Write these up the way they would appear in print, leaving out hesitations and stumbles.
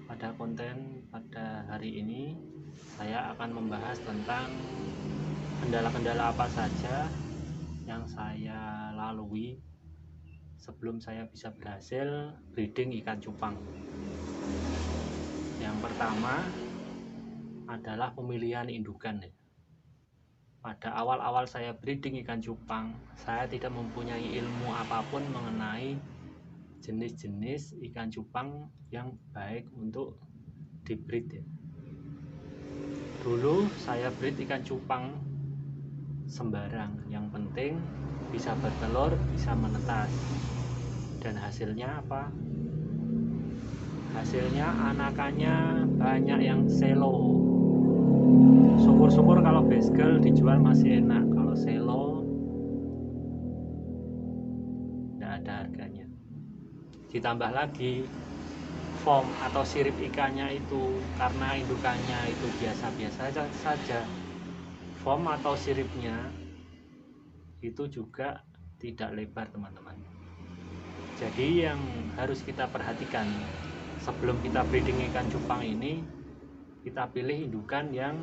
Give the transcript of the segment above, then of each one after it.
Pada konten pada hari ini saya akan membahas tentang kendala-kendala apa saja yang saya lalui sebelum saya bisa berhasil breeding ikan cupang. Yang pertama adalah pemilihan indukan. Pada awal-awal saya breeding ikan cupang, saya tidak mempunyai ilmu apapun mengenai jenis-jenis ikan cupang yang baik untuk dibreed. Dulu saya breed ikan cupang sembarang, yang penting bisa bertelur, bisa menetas. Dan hasilnya apa? Hasilnya anakannya banyak yang selo. Syukur-syukur kalau basegirl dijual masih enak, kalau selo tidak ada harganya. Ditambah lagi foam atau sirip ikannya itu, karena indukannya itu biasa-biasa saja, foam atau siripnya itu juga tidak lebar, teman-teman. Jadi yang harus kita perhatikan sebelum kita breeding ikan cupang ini, kita pilih indukan yang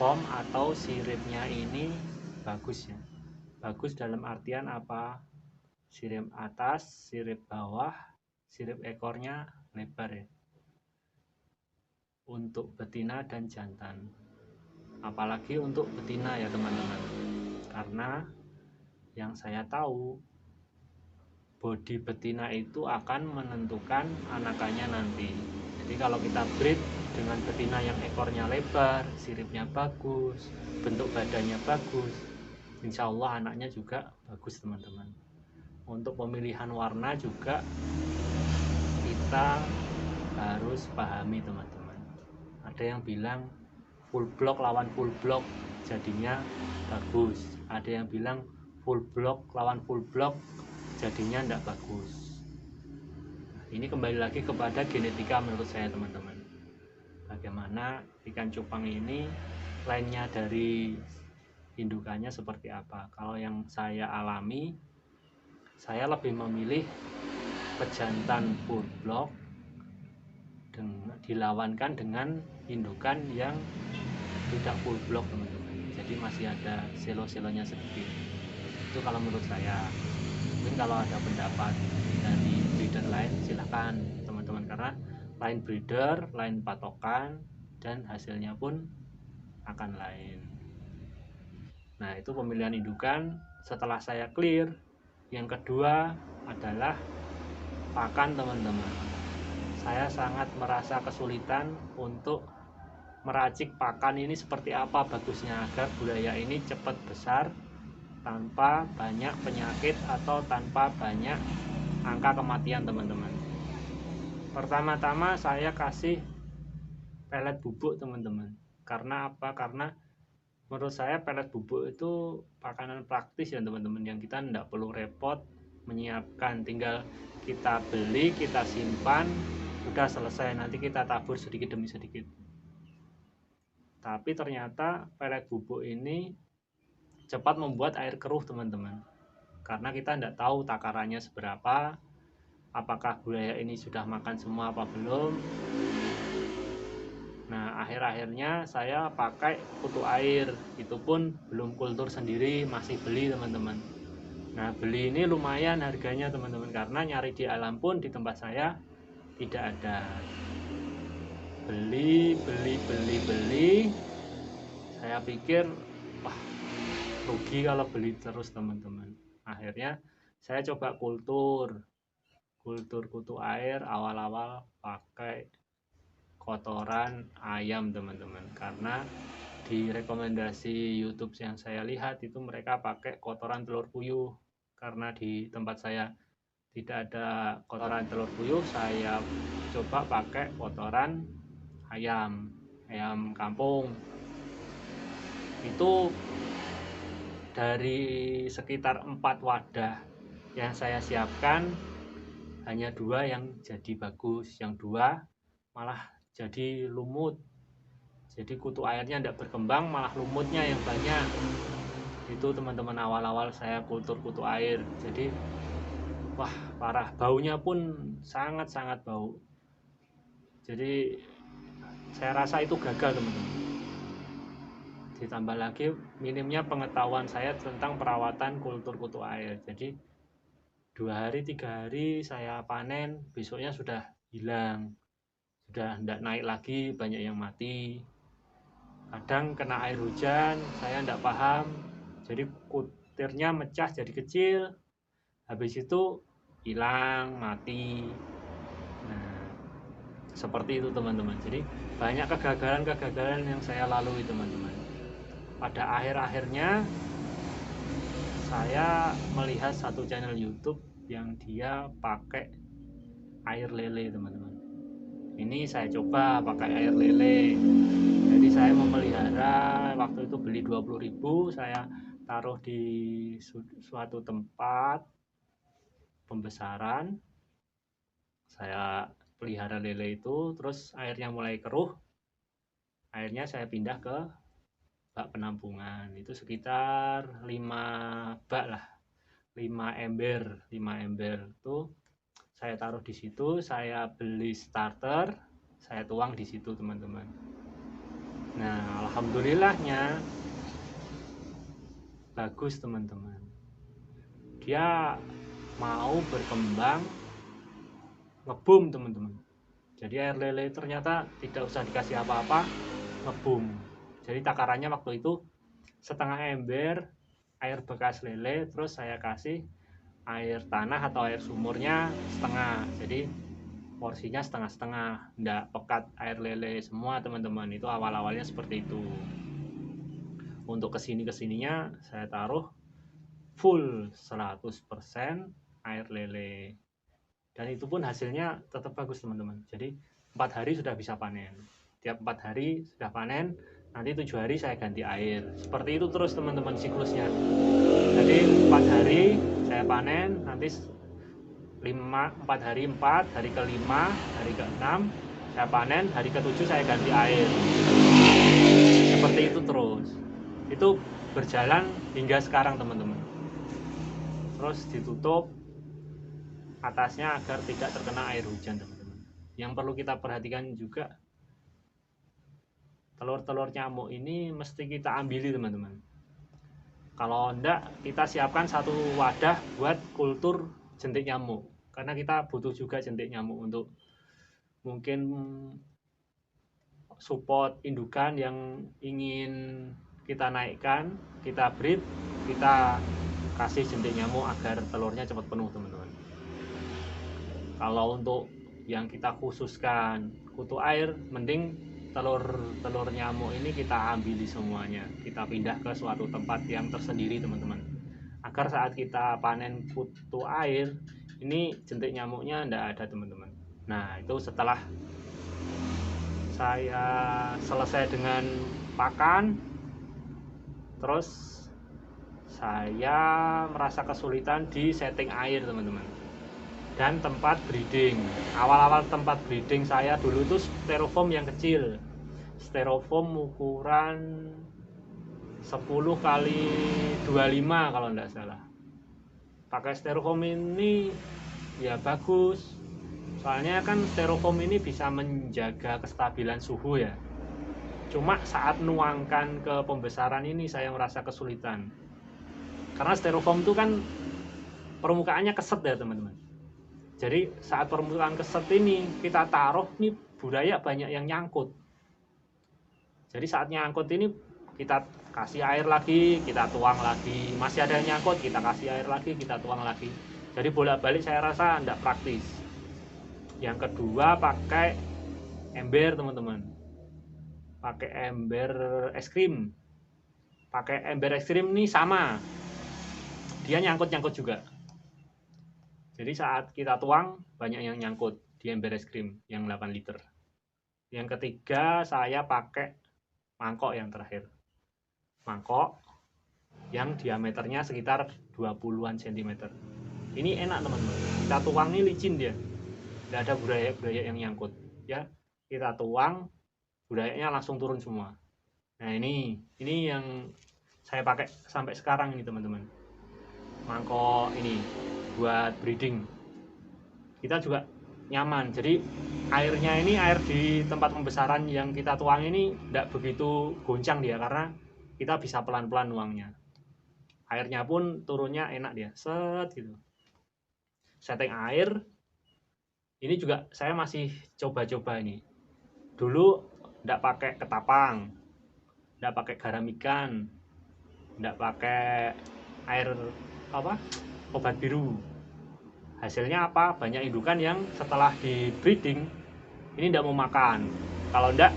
foam atau siripnya ini bagus ya. Bagus dalam artian apa? Sirip atas, sirip bawah, sirip ekornya lebar ya, untuk betina dan jantan. Apalagi untuk betina ya teman-teman, karena yang saya tahu bodi betina itu akan menentukan anakannya nanti. Jadi kalau kita breed dengan betina yang ekornya lebar, siripnya bagus, bentuk badannya bagus, insya Allah anaknya juga bagus teman-teman. Untuk pemilihan warna juga kita harus pahami teman-teman. Ada yang bilang full block lawan full block jadinya bagus, ada yang bilang full block lawan full block jadinya tidak bagus. Ini kembali lagi kepada genetika menurut saya teman-teman. Bagaimana ikan cupang ini lainnya dari indukannya seperti apa. Kalau yang saya alami, saya lebih memilih pejantan full block dilawankan dengan indukan yang tidak full block teman-teman. Jadi masih ada selo-selonya sedikit. Itu kalau menurut saya. Mungkin kalau ada pendapat dari breeder lain silahkan teman-teman, karena lain breeder, lain patokan, dan hasilnya pun akan lain. Nah itu pemilihan indukan. Setelah saya clear, yang kedua adalah pakan teman-teman. Saya sangat merasa kesulitan untuk meracik pakan ini seperti apa bagusnya agar budaya ini cepat besar tanpa banyak penyakit atau tanpa banyak angka kematian teman-teman. Pertama-tama saya kasih pelet bubuk teman-teman. Karena apa? Karena menurut saya pelet bubuk itu makanan praktis ya teman-teman, yang kita tidak perlu repot menyiapkan, tinggal kita beli, kita simpan, udah selesai, nanti kita tabur sedikit demi sedikit. Tapi ternyata pelet bubuk ini cepat membuat air keruh teman-teman, karena kita tidak tahu takarannya seberapa, apakah buaya ini sudah makan semua apa belum. Nah akhir-akhirnya saya pakai kutu air, itu pun belum kultur sendiri, masih beli teman-teman. Nah beli ini lumayan harganya teman-teman, karena nyari di alam pun di tempat saya tidak ada. Beli, saya pikir wah rugi kalau beli terus teman-teman. Akhirnya saya coba kultur kutu air. Awal-awal pakai kotoran ayam teman-teman, karena di rekomendasi YouTube yang saya lihat itu mereka pakai kotoran telur puyuh. Karena di tempat saya tidak ada kotoran telur puyuh, saya coba pakai kotoran ayam kampung. Itu dari sekitar 4 wadah yang saya siapkan, hanya 2 yang jadi bagus, yang 2 malah jadi lumut. Jadi kutu airnya tidak berkembang, malah lumutnya yang banyak. Itu teman-teman awal-awal saya kultur kutu air. Jadi wah parah, baunya pun sangat-sangat bau. Jadi saya rasa itu gagal teman-teman. Ditambah lagi minimnya pengetahuan saya tentang perawatan kultur kutu air. Jadi 2 hari 3 hari saya panen, besoknya sudah hilang, sudah tidak naik lagi, banyak yang mati. Kadang kena air hujan, saya tidak paham, jadi kutirnya mecah jadi kecil, habis itu hilang, mati. Nah, seperti itu teman-teman. Jadi banyak kegagalan-kegagalan yang saya lalui teman-teman. Pada akhir-akhirnya saya melihat satu channel YouTube yang dia pakai air lele teman-teman. Ini saya coba pakai air lele. Jadi saya memelihara, waktu itu beli 20.000, saya taruh di suatu tempat pembesaran. Saya pelihara lele itu, terus airnya mulai keruh. Airnya saya pindah ke bak penampungan. Itu sekitar 5 bak lah. 5 ember itu saya taruh di situ, saya beli starter, saya tuang di situ teman-teman. Nah, alhamdulillahnya bagus teman-teman. Dia mau berkembang, ngebum teman-teman. Jadi air lele ternyata tidak usah dikasih apa-apa, ngebum. Jadi takarannya waktu itu setengah ember air bekas lele, terus saya kasih air tanah atau air sumurnya setengah. Jadi porsinya setengah-setengah, enggak pekat air lele semua teman-teman. Itu awal-awalnya seperti itu. Untuk kesininya saya taruh full 100% air lele, dan itu pun hasilnya tetap bagus teman-teman. Jadi 4 hari sudah bisa panen, tiap 4 hari sudah panen, nanti 7 hari saya ganti air, seperti itu terus teman-teman siklusnya. Jadi 4 hari saya panen, nanti 4 hari ke-5, hari ke-6 saya panen, hari ke-7 saya ganti air, seperti itu terus. Itu berjalan hingga sekarang teman-teman. Terus ditutup atasnya agar tidak terkena air hujan teman-teman. Yang perlu kita perhatikan juga, telur-telur nyamuk ini mesti kita ambili teman-teman. Kalau enggak, kita siapkan satu wadah buat kultur jentik nyamuk, karena kita butuh juga jentik nyamuk untuk mungkin support indukan yang ingin kita naikkan, kita breed, kita kasih jentik nyamuk agar telurnya cepat penuh teman-teman. Kalau untuk yang kita khususkan kutu air, mending telur nyamuk ini kita ambili semuanya, kita pindah ke suatu tempat yang tersendiri teman-teman, agar saat kita panen kutu air ini jentik nyamuknya tidak ada teman-teman. Nah, itu setelah saya selesai dengan pakan, terus saya merasa kesulitan di setting air teman-teman, dan tempat breeding. Awal-awal tempat breeding saya dulu itu styrofoam yang kecil, styrofoam ukuran 10 kali 25 kalau tidak salah. Pakai styrofoam ini ya bagus, soalnya kan styrofoam ini bisa menjaga kestabilan suhu ya. Cuma saat nuangkan ke pembesaran ini saya merasa kesulitan, karena styrofoam itu kan permukaannya keset ya teman-teman. Jadi saat permukaan keset ini kita taruh, nih budaya banyak yang nyangkut. Jadi saat nyangkut ini kita kasih air lagi, kita tuang lagi, masih ada yang nyangkut, kita kasih air lagi, kita tuang lagi. Jadi bolak-balik saya rasa tidak praktis. Yang kedua, pakai ember teman-teman, pakai ember es krim. Pakai ember es krim ini sama, dia nyangkut-nyangkut juga. Jadi saat kita tuang banyak yang nyangkut di ember es krim yang 8 liter. Yang ketiga, saya pakai mangkok yang terakhir, mangkok yang diameternya sekitar 20-an cm. Ini enak teman-teman, kita tuang ini licin dia, tidak ada budaya yang nyangkut ya. Kita tuang, budayanya langsung turun semua. Nah, ini yang saya pakai sampai sekarang ini teman-teman, mangkok ini buat breeding. Kita juga nyaman. Jadi airnya ini, air di tempat pembesaran yang kita tuang ini tidak begitu goncang dia, karena kita bisa pelan-pelan nuangnya. Airnya pun turunnya enak dia, set gitu. Setting air ini juga saya masih coba-coba ini. Dulu tidak pakai ketapang, tidak pakai garam ikan, tidak pakai air obat biru. Hasilnya apa? Banyak indukan yang setelah di breeding ini tidak mau makan. Kalau tidak,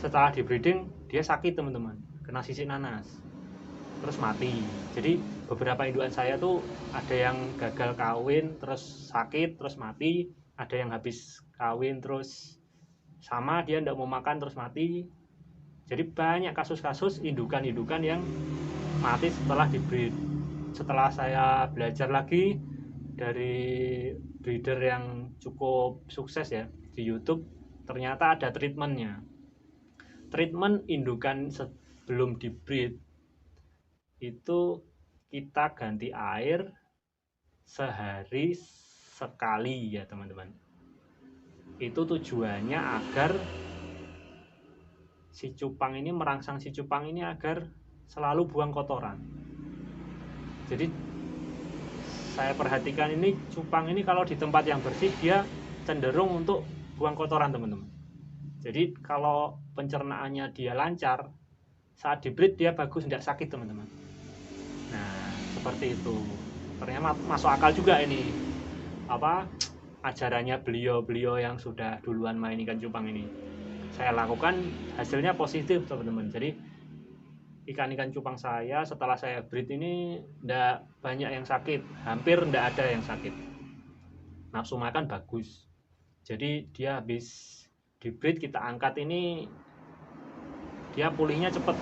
setelah di breeding dia sakit teman-teman, kena sisik nanas, terus mati. Jadi beberapa indukan saya tuh ada yang gagal kawin terus sakit terus mati, ada yang habis kawin terus sama dia tidak mau makan terus mati. Jadi banyak kasus-kasus indukan-indukan yang mati setelah di breed. Setelah saya belajar lagi dari breeder yang cukup sukses ya di YouTube, ternyata ada treatmentnya. Treatment indukan sebelum di breed itu kita ganti air sehari sekali ya teman-teman. Itu tujuannya agar si cupang ini, merangsang si cupang ini agar selalu buang kotoran. Jadi saya perhatikan ini cupang ini kalau di tempat yang bersih dia cenderung untuk buang kotoran teman-teman. Jadi kalau pencernaannya dia lancar, saat di breed dia bagus, tidak sakit teman-teman. Nah seperti itu. Ternyata masuk akal juga ini ajarannya beliau yang sudah duluan main ikan cupang ini. Saya lakukan, hasilnya positif teman-teman. Jadi ikan-ikan cupang saya setelah saya breed ini tidak banyak yang sakit, hampir tidak ada yang sakit. Nafsu makan bagus. Jadi dia habis di breed kita angkat ini dia pulihnya cepat,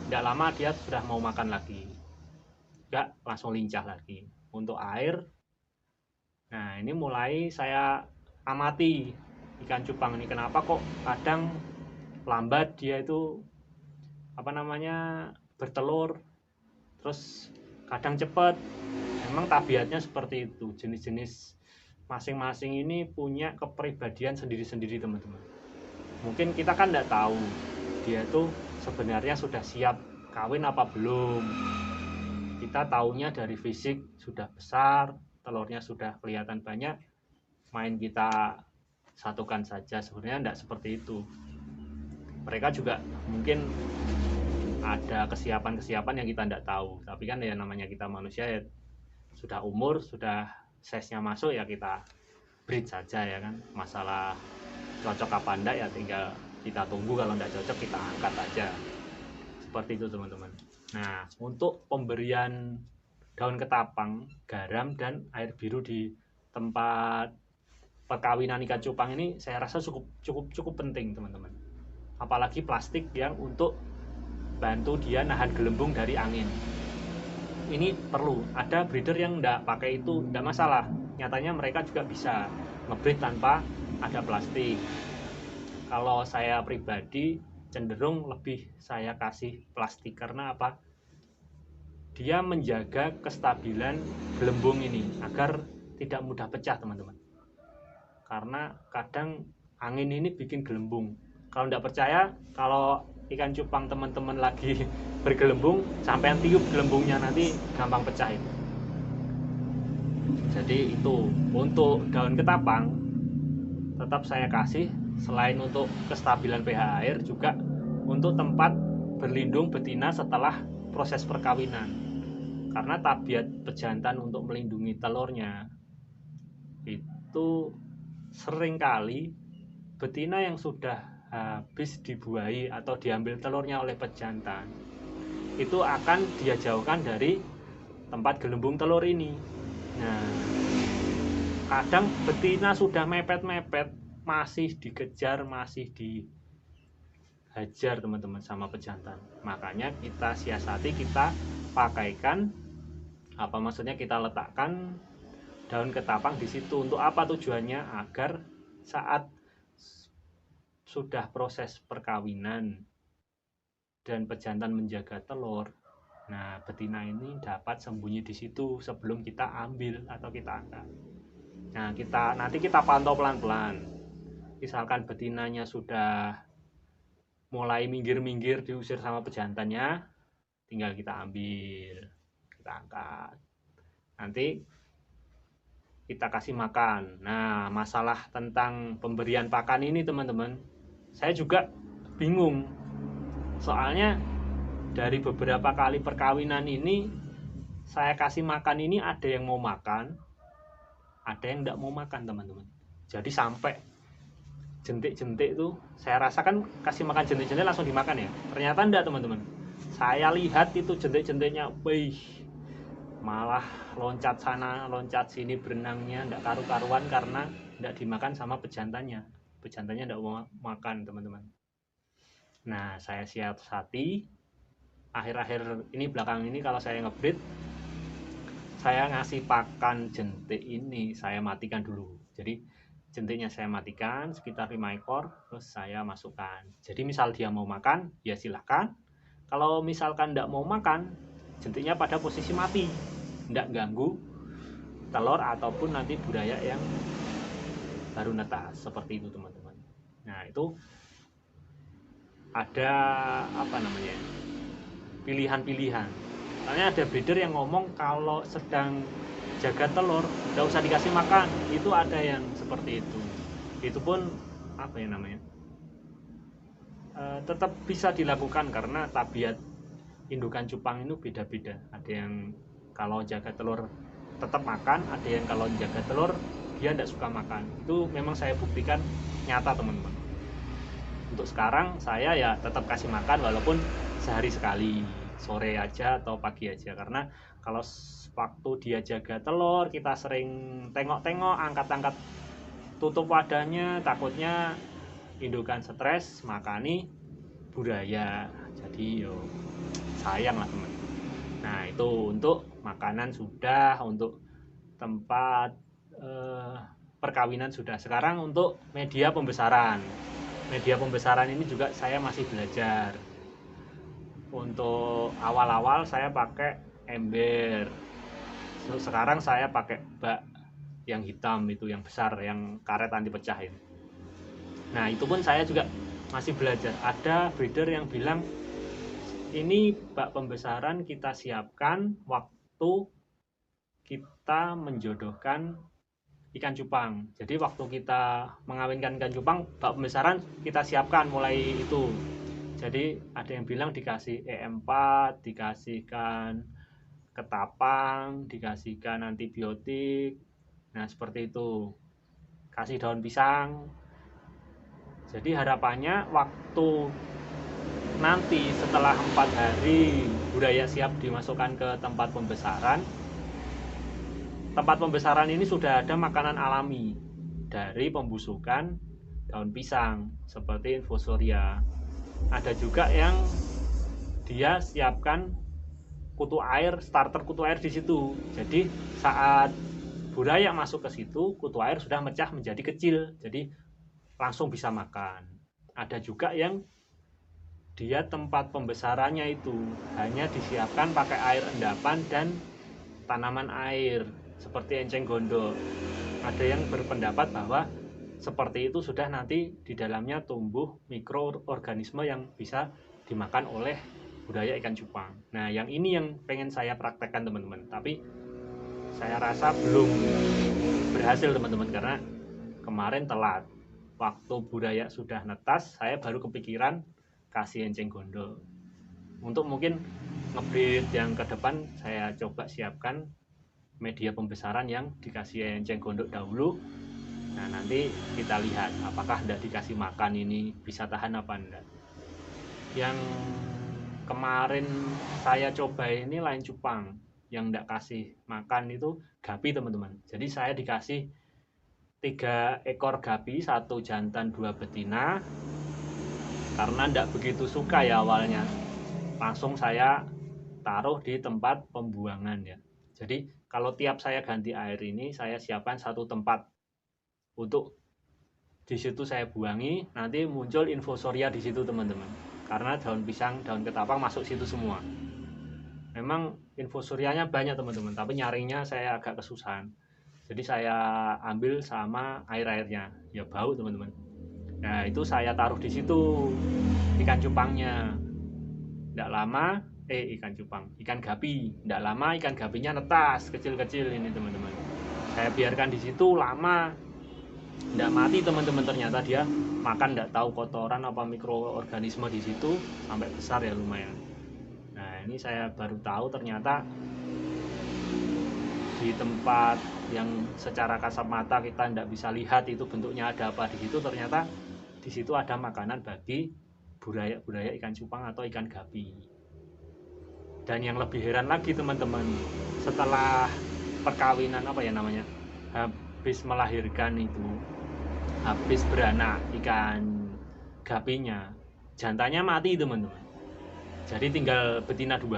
tidak lama dia sudah mau makan lagi, tidak langsung lincah lagi. Untuk air, nah ini mulai saya amati ikan cupang ini, kenapa kok kadang lambat dia itu bertelur, terus kadang cepat. Memang tabiatnya seperti itu. Jenis-jenis masing-masing ini punya kepribadian sendiri-sendiri teman-teman. Mungkin kita kan tidak tahu dia tuh sebenarnya sudah siap kawin apa belum. Kita taunya dari fisik sudah besar, telurnya sudah kelihatan banyak, main kita satukan saja. Sebenarnya tidak seperti itu. Mereka juga mungkin ada kesiapan-kesiapan yang kita tidak tahu. Tapi kan ya namanya kita manusia ya, sudah umur, sudah size-nya masuk ya kita breed saja ya kan. Masalah cocok apa enggak ya tinggal kita tunggu, kalau enggak cocok kita angkat aja. Seperti itu teman-teman. Nah untuk pemberian daun ketapang, garam dan air biru di tempat perkawinan ikan cupang ini saya rasa cukup penting teman-teman. Apalagi plastik yang untuk bantu dia nahan gelembung dari angin. Ini perlu. Ada breeder yang enggak pakai itu, enggak masalah. Nyatanya mereka juga bisa ngebreed tanpa ada plastik. Kalau saya pribadi cenderung lebih saya kasih plastik, karena apa? Dia menjaga kestabilan gelembung ini agar tidak mudah pecah teman-teman. Karena kadang angin ini bikin gelembung. Kalau tidak percaya, kalau ikan cupang teman-teman lagi bergelembung, sampai tiup gelembungnya nanti gampang pecah itu. Jadi itu untuk daun ketapang tetap saya kasih, selain untuk kestabilan pH air, juga untuk tempat berlindung betina setelah proses perkawinan. Karena tabiat pejantan untuk melindungi telurnya itu seringkali betina yang sudah habis dibuahi atau diambil telurnya oleh pejantan itu akan dia jauhkan dari tempat gelembung telur ini. Nah, kadang betina sudah mepet-mepet masih dikejar, masih dihajar teman-teman sama pejantan. Makanya kita siasati, kita pakaikan kita letakkan daun ketapang di situ. Untuk apa tujuannya? Agar saat sudah proses perkawinan dan pejantan menjaga telur, nah betina ini dapat sembunyi di situ sebelum kita ambil atau kita angkat. Nah, nanti kita pantau pelan-pelan. Misalkan betinanya sudah mulai minggir-minggir diusir sama pejantannya, tinggal kita ambil, kita angkat. Nanti kita kasih makan. Nah, masalah tentang pemberian pakan ini teman-teman, saya juga bingung. Soalnya dari beberapa kali perkawinan ini, saya kasih makan ini ada yang mau makan, ada yang tidak mau makan teman-teman. Jadi sampai jentik-jentik itu saya rasakan kasih makan jentik-jentik langsung dimakan ya. Ternyata enggak teman-teman. Saya lihat itu jentik-jentiknya, wih, malah loncat sana loncat sini berenangnya enggak karu-karuan karena enggak dimakan sama pejantannya. Pejantannya enggak mau makan teman-teman. Nah, saya siasati akhir-akhir ini belakang ini kalau saya ngebreed, saya ngasih pakan jentik ini saya matikan dulu. Jadi jentiknya saya matikan sekitar 5 ekor, terus saya masukkan. Jadi misal dia mau makan, ya silahkan. Kalau misalkan tidak mau makan, jentiknya pada posisi mati, tidak ganggu telur ataupun nanti budaya yang baru netas, seperti itu teman-teman. Nah, itu ada apa namanya, pilihan-pilihan. Soalnya ada breeder yang ngomong kalau sedang jaga telur nggak usah dikasih makan, itu ada yang seperti itu. Itu pun apa ya namanya, tetap bisa dilakukan karena tabiat indukan cupang itu beda-beda. Ada yang kalau jaga telur tetap makan, ada yang kalau jaga telur dia tidak suka makan. Itu memang saya buktikan nyata teman-teman. Untuk sekarang saya ya tetap kasih makan walaupun sehari sekali, sore aja atau pagi aja, karena kalau waktu dia jaga telur kita sering tengok-tengok, angkat-angkat tutup wadahnya, takutnya indukan stres makani budaya, jadi yo sayang lah teman. Nah, itu untuk makanan sudah, untuk tempat perkawinan sudah. Sekarang untuk media pembesaran ini juga saya masih belajar. Untuk awal-awal saya pakai ember, sekarang saya pakai bak yang hitam itu, yang besar, yang karet anti pecah itu. Nah, itu pun saya juga masih belajar. Ada breeder yang bilang ini bak pembesaran kita siapkan waktu kita menjodohkan ikan cupang. Jadi waktu kita mengawinkan ikan cupang, bak pembesaran kita siapkan mulai itu. Jadi ada yang bilang dikasih EM4, dikasihkan ketapang, dikasihkan antibiotik. Nah, seperti itu. Kasih daun pisang. Jadi harapannya waktu nanti setelah 4 hari budaya siap dimasukkan ke tempat pembesaran, tempat pembesaran ini sudah ada makanan alami dari pembusukan daun pisang seperti infusoria. Ada juga yang dia siapkan kutu air, starter kutu air di situ. Jadi saat budaya masuk ke situ, kutu air sudah mecah menjadi kecil, jadi langsung bisa makan. Ada juga yang dia tempat pembesarannya itu hanya disiapkan pakai air endapan dan tanaman air seperti enceng gondok. Ada yang berpendapat bahwa seperti itu sudah nanti di dalamnya tumbuh mikroorganisme yang bisa dimakan oleh budaya ikan cupang. Nah, yang ini yang pengen saya praktekkan teman-teman, tapi saya rasa belum berhasil teman-teman karena kemarin telat. Waktu budaya sudah netas, saya baru kepikiran kasih enceng gondok. Untuk mungkin ngebreed yang ke depan saya coba siapkan media pembesaran yang dikasih enceng gondok dahulu. Nah, nanti kita lihat apakah tidak dikasih makan ini bisa tahan apa enggak. Yang kemarin saya coba ini lain cupang, yang enggak kasih makan itu gapi teman-teman. Jadi saya dikasih 3 ekor gapi, 1 jantan 2 betina. Karena enggak begitu suka ya awalnya, langsung saya taruh di tempat pembuangan ya. Jadi kalau tiap saya ganti air ini saya siapkan satu tempat untuk di situ saya buangi, nanti muncul infusoria di situ teman-teman. Karena daun pisang, daun ketapang masuk situ semua. Memang infusorianya banyak teman-teman, tapi nyaringnya saya agak kesusahan. Jadi saya ambil sama air-airnya, ya bau teman-teman. Nah itu saya taruh di situ ikan cupangnya. Tidak lama, ikan cupang, ikan gapi. Tidak lama ikan gapinya netas kecil-kecil ini teman-teman. Saya biarkan di situ lama, tidak mati teman-teman. Ternyata dia makan, tidak tahu kotoran apa mikroorganisme di situ sampai besar ya lumayan. Nah ini saya baru tahu ternyata di tempat yang secara kasat mata kita tidak bisa lihat itu bentuknya ada apa di situ, ternyata di situ ada makanan bagi budaya ikan cupang atau ikan gapi. Dan yang lebih heran lagi teman-teman, setelah perkawinan apa ya namanya, habis melahirkan itu, habis beranak ikan gapinya, jantannya mati teman-teman. Jadi tinggal betina 2.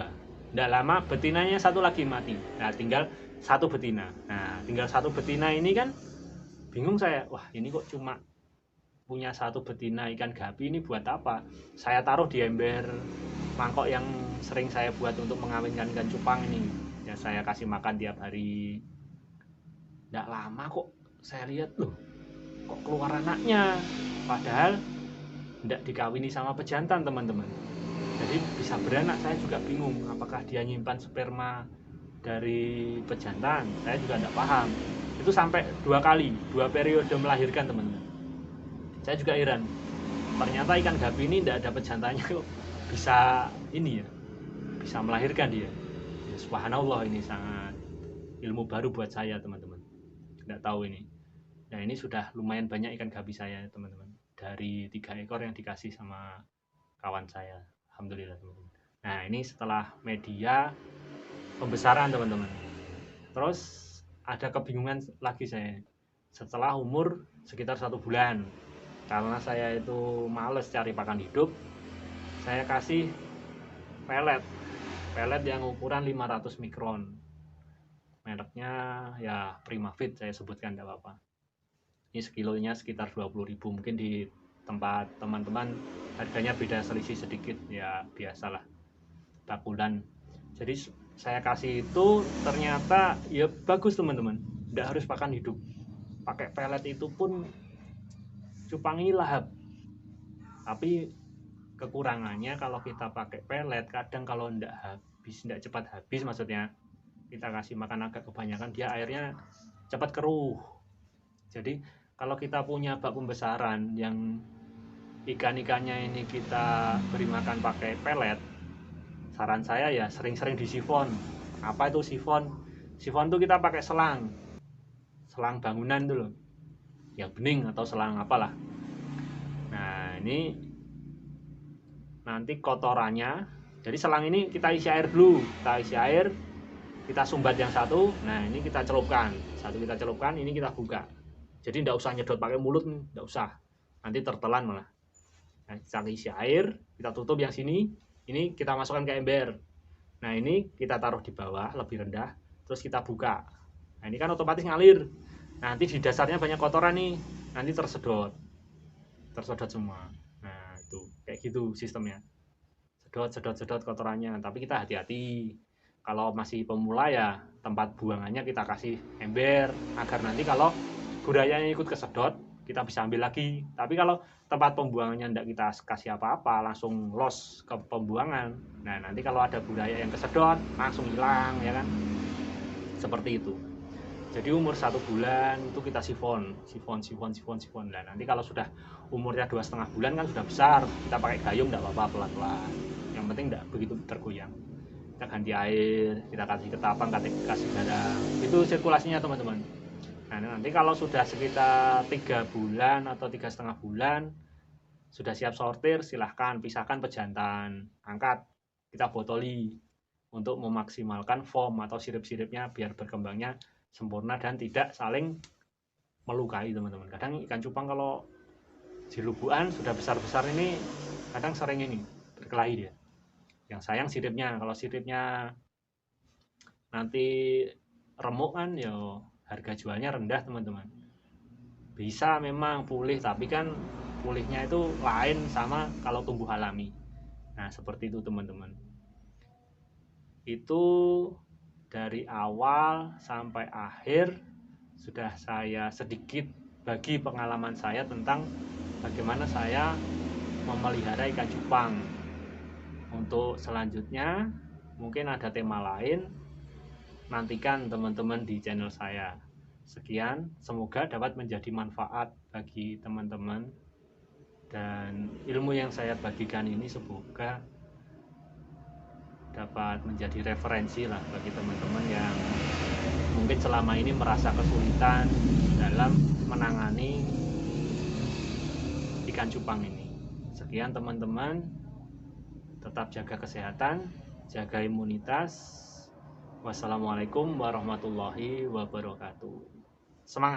Tidak lama betinanya satu lagi mati. Nah tinggal satu betina. Nah tinggal satu betina ini kan bingung saya. Wah ini kok cuma punya satu betina ikan gapi, ini buat apa? Saya taruh di ember mangkok yang sering saya buat untuk mengawinkan ikan cupang ini. Ya saya kasih makan tiap hari. Tidak lama kok saya lihat, loh kok keluar anaknya. Padahal tidak dikawini sama pejantan teman-teman. Jadi bisa beranak. Saya juga bingung apakah dia nyimpan sperma dari pejantan, saya juga tidak paham. Itu sampai 2 kali, 2 periode melahirkan teman-teman. Saya juga heran, ternyata ikan gapi ini tidak ada pejantannya kok bisa ini ya, bisa melahirkan dia ya. Subhanallah, ini sangat ilmu baru buat saya teman-teman, tidak tahu ini. Nah ini sudah lumayan banyak ikan gapi saya teman-teman, dari 3 ekor yang dikasih sama kawan saya, alhamdulillah teman-teman. Nah ini setelah media pembesaran teman-teman. Terus ada kebingungan lagi saya setelah umur sekitar 1 bulan, karena saya itu males cari pakan hidup. Saya kasih pelet yang ukuran 500 mikron, mereknya ya Primafit, saya sebutkan tidak apa-apa. Ini sekilonya sekitar 20.000, mungkin di tempat teman-teman harganya beda selisih sedikit ya, biasalah bakulan. Jadi saya kasih itu, ternyata ya bagus teman-teman, tidak harus pakan hidup, pakai pelet itu pun cupangi lahap. Tapi kekurangannya kalau kita pakai pelet, kadang kalau tidak cepat habis, maksudnya kita kasih makan agak kebanyakan, dia airnya cepat keruh. Jadi kalau kita punya bak pembesaran yang ikan-ikannya ini kita beri makan pakai pelet, saran saya ya sering-sering disifon. Apa itu sifon? Sifon tuh kita pakai selang bangunan tuh loh, yang bening atau selang apalah. Nah ini nanti kotorannya, jadi selang ini kita isi air dulu, kita sumbat yang satu. Nah ini kita celupkan, ini kita buka. Jadi tidak usah nyedot pakai mulut, tidak usah, nanti tertelan malah. Nah, kita isi air, kita tutup yang sini, ini kita masukkan ke ember. Nah ini kita taruh di bawah lebih rendah, terus kita buka. Nah ini kan otomatis ngalir. Nanti di dasarnya banyak kotoran nih, nanti tersedot semua. Nah itu kayak gitu sistemnya, sedot kotorannya. Tapi kita hati-hati, kalau masih pemula ya tempat buangannya kita kasih ember, agar nanti kalau budayanya ikut kesedot kita bisa ambil lagi. Tapi kalau tempat pembuangannya tidak kita kasih apa-apa, langsung los ke pembuangan, nah nanti kalau ada budaya yang kesedot langsung hilang ya kan, seperti itu. Jadi umur 1 bulan itu kita sifon. Nah nanti kalau sudah umurnya 2,5 bulan kan sudah besar, kita pakai gayung tidak apa-apa, pelan-pelan, yang penting tidak begitu tergoyang. Kita ganti air, kita kasih ketapang, kasih garam, itu sirkulasinya teman-teman. Nah nanti kalau sudah sekitar 3 bulan atau 3,5 bulan, sudah siap sortir, silahkan pisahkan pejantan, angkat, kita botoli untuk memaksimalkan foam atau sirip-siripnya biar berkembangnya sempurna dan tidak saling melukai teman-teman. Kadang ikan cupang kalau di lubuan sudah besar-besar ini kadang sering ini berkelahi dia. Yang sayang siripnya, kalau siripnya nanti remuk kan ya harga jualnya rendah teman-teman. Bisa memang pulih, tapi kan pulihnya itu lain sama kalau tumbuh alami. Nah seperti itu teman-teman. Itu dari awal sampai akhir sudah saya sedikit bagi pengalaman saya tentang bagaimana saya memelihara ikan cupang. Untuk selanjutnya mungkin ada tema lain, nantikan teman-teman di channel saya. Sekian, semoga dapat menjadi manfaat bagi teman-teman, dan ilmu yang saya bagikan ini semoga dapat menjadi referensi lah bagi teman-teman yang mungkin selama ini merasa kesulitan dalam menangani ikan cupang ini. Sekian teman-teman, tetap jaga kesehatan, jaga imunitas. Wassalamualaikum warahmatullahi wabarakatuh. Semangat!